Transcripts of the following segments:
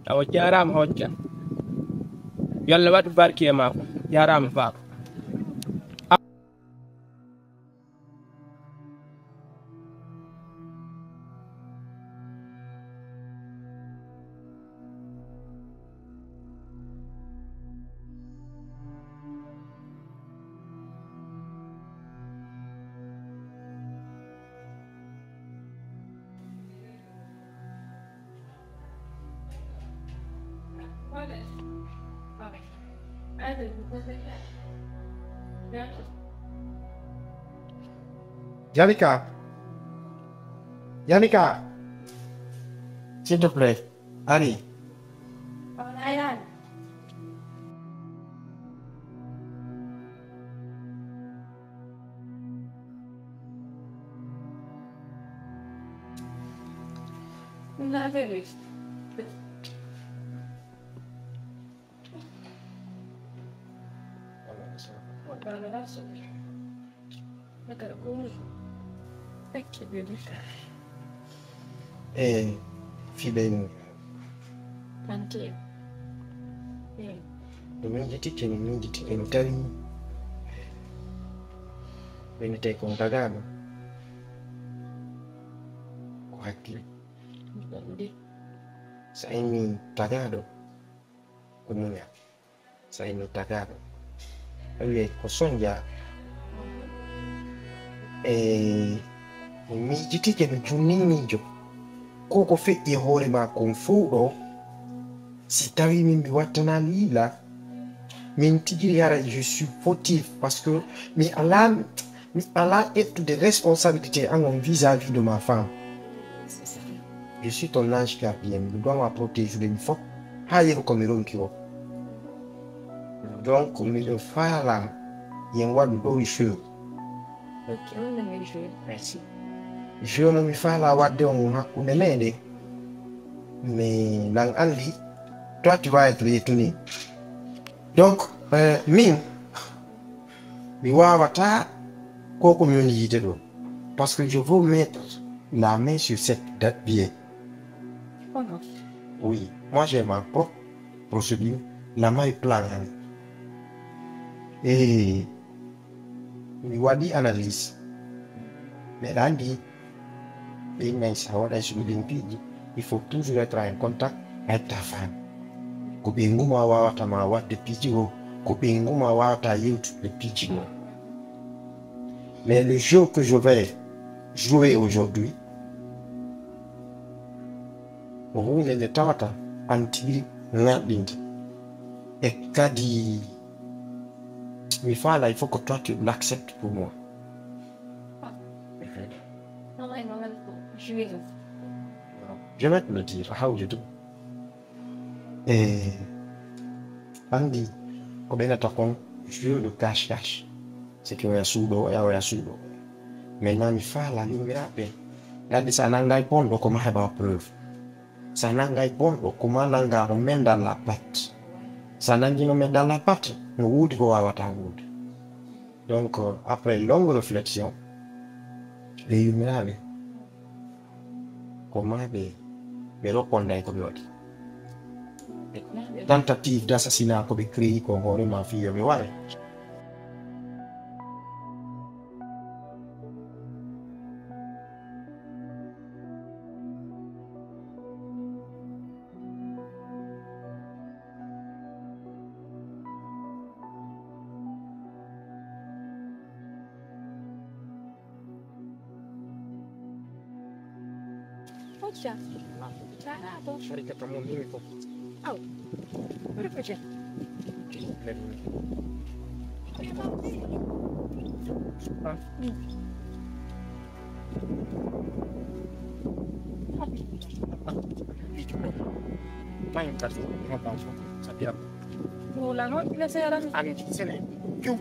awa jarama hojja yo Allah waɗu barki e mako jarama baba Yannicka, Yannicka, s'il te plaît, allez. Fidèle. Domingiti entari venite con Tagano. Qualche sai mi Tagado come sai mi Tagado. Allora cosonja mi jiti che giunni minjo koko feƴƴi hoore ma kon fuuɗo si tawi min mi wattana liila min tigi yara je suis fautif parce que mi ala ettude responsabilité en vis-à-vis de ma femme. Je suis ton ange gardien, je dois me protéger de faut hayer comme ronki o. Donc mi fala yen wadu do jeu. Merci. Je ne me fais la wadde on hakkunde mede mais lang andi toi tu vas être étonné donc min mi wawata koko mi woni yite ɗo parce que je veux mettre la main sur cette date bien. Oui, moi j'ai ma propre procédure la main est plan et mi waɗi analyse mais andi il faut toujours être en contact avec ta femme. Kopinguma wawata ma wadde pijigo, kopinguma wawata yewtude pijigo. Mais le jeu que je vais jouer aujourd'hui, il est tawata anti ngaɗinde. Et kadi mi fala, il faut que toi tu l'acceptes pour moi. Je vais te le dire, how you do. Andi, ko ɓe ngata kon jeu de cache-cache. C'est que ya suuɗo ya suuɗo. Maintenant mi faala yimɓiraɓe gandi sa nangay bonɗo koma heɓa preuve. Sa nangay bonɗo koma nangamo men dans la patte. Sa nangino men dans la patte no wuudi ko wawata wuude. Donc après longue réflexion ɓe yimɓiraɓe koma ɓe rokkonday ko ɓe waɗi. Tentative d'assassinat ko ɓe créé ko hoorema fiyo mi waɗa. Cerca kamu ini kok. Oh, berapa aja? Main kasih ngomong setiap Ulang kok bila saya orang angin sini. Yuk.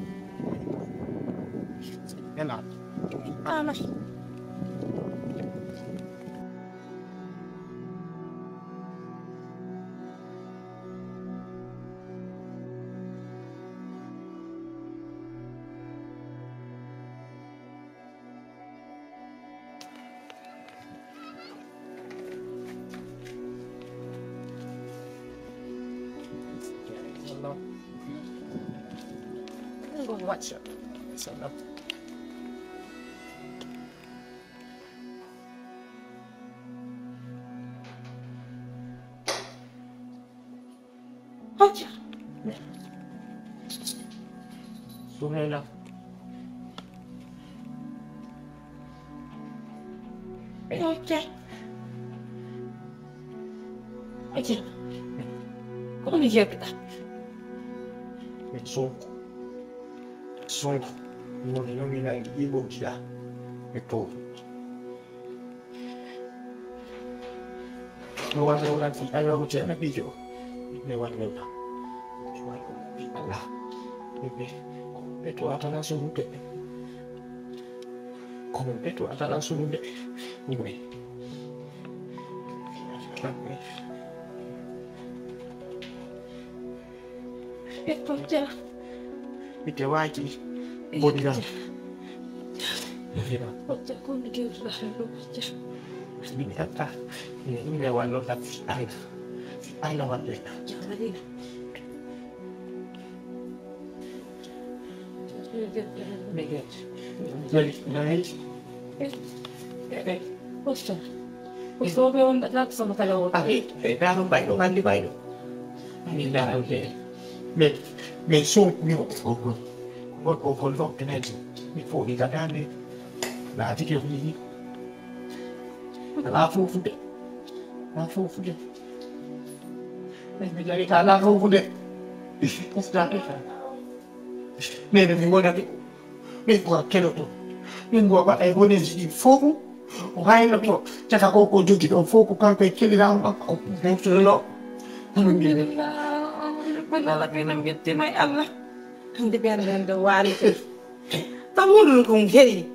Enak. panas. Salam. Go watch. Salam. Watch. Suhaila. Okay. Okay. Kau ni siapa tak? Sonho. Non mi lagi ibu dia. Itu. Luar lagi ayo cek nak video. Lewat. Allah. Itu ada langsung deh. Komen itu ada langsung deh. Ini. Itu je. Video lagi. Bodilah. Watch aku ni dia sudah lalu. Ini apa? Ini lewat lewat air. Air lewat deh. Jangan ni. Jadi naik. Watch. Watch tu memang tak nak sama kalau. Dah baik dong, nanti baik dong. Ini dah okey. Men så mi och locken är mi får ni kan ni. Nah, tycker jag ni. La får för det. La får för det. Men vi lägger kalla får för det. Och så där. Men det går inte. Vi får kelo då. Vi går bara är går i fokus. Och här är det. Jag ska gå och dyka och fokus kan på kelo där och så då. Menolak minum gitu, my Allah. Hindi biar ganda wali. Tamul kong hei.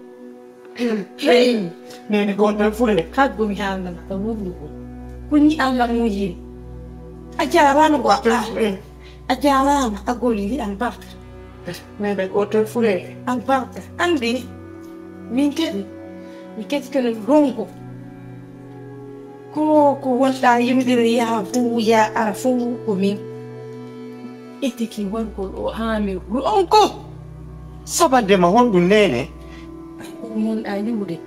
Hei. Nene gonda fule. Kag bumihan ng tamul ko. Kunyi ang languyi. Ajaran ko akla. Ajaran aguli ang bak. Nene gonda fule. Ang bak. Andi. Minket ka ng rongo. Ko wala yung diriya fuya afu kuming. Itiki wanko hami rongo. Sabade mahondu nene. Mun ayude.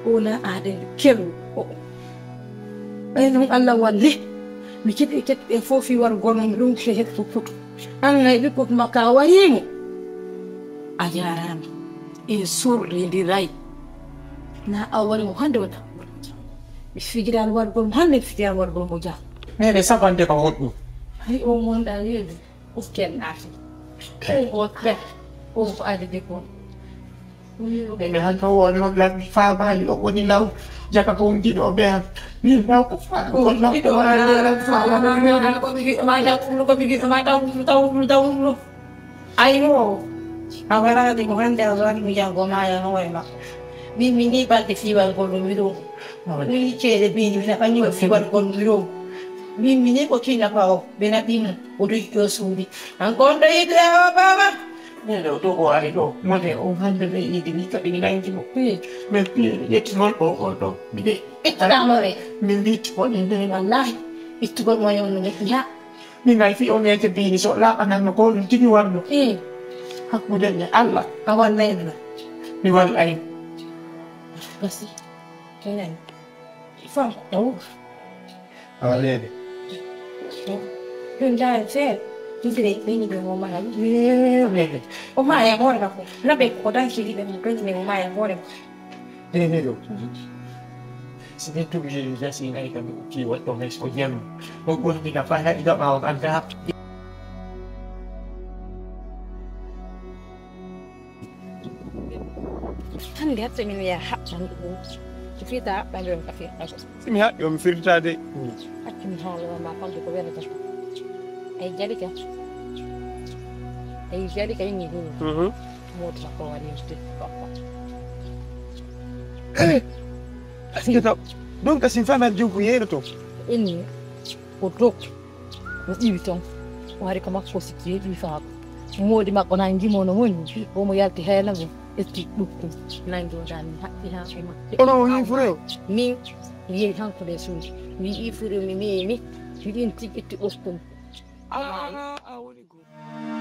Una ade kelu. Ayun Allah wali. Mikit fofi war gonon lung shehet fuk. Ang ngai ko makawahim. Ajaran. Sur di rai. Na awal muhando. Fikiran war gom hanne fikiran war gom moja. Nene sabande mahondu. Ay mun ayude. Uken afi. Oke. Ada di ko. Nene han kawan lo lang fa ba lo ko ni law. Jaka ko hindi do be. Ni law ko fa ko law. Ito ala fa ko bigi mai tahu. Ayo. Awara di ko hande awara mi ya goma ya no wa. Mimi ni pa festival ko lo miro. Ni che de bi ni na pani festival ko miro. Mimi ni ko kina pa o benatin o do yo sudi. Ang konda ito baba. Nene do ko ai do. Mane o hande be ni di ka ni nai ti mo. Me yet ngol ko do. Bide. Ita mo re. Min dit ko ni nene. Wallahi. Itu ko mo yung ya. Ni ngai fi o ne te bi ni so la kanan ko ni ti war do. Aku dan Allah. Kawan lain lah. Ni wal ai. Kasi. Kailan? Ifang. Tahu. Awale. Yung dahil sir. Hindi ni mo mahal. Nene. O maya mo na ko. Labi ko dan sili na mo ni mo maya mo. Nene do. Sige tu je ja sin ai ka ki wa to mes ko yam. Ko ko ni ka fa ha ida ma an ka. Han lihat semin ya hak san ko. Kita bandung kafe. Simi ha yo mi firtade. Akin halo ma kan ko wera ta. Ay jadi ka ini dulu. Mo ta ko wani ste. Asinga donc asin fama jugu yero to. Ini kodok. Ni bitong. Wari kama ko sikye di fa. Mo di makona ngi mo no mun. Ko mo yalti hela mo. Esti dukku. Nangi dan hatti ha ma. Ono ni fure. Min yi han ko desu. Mi ifure mi mi. Jidin tikiti ostum. I want to go.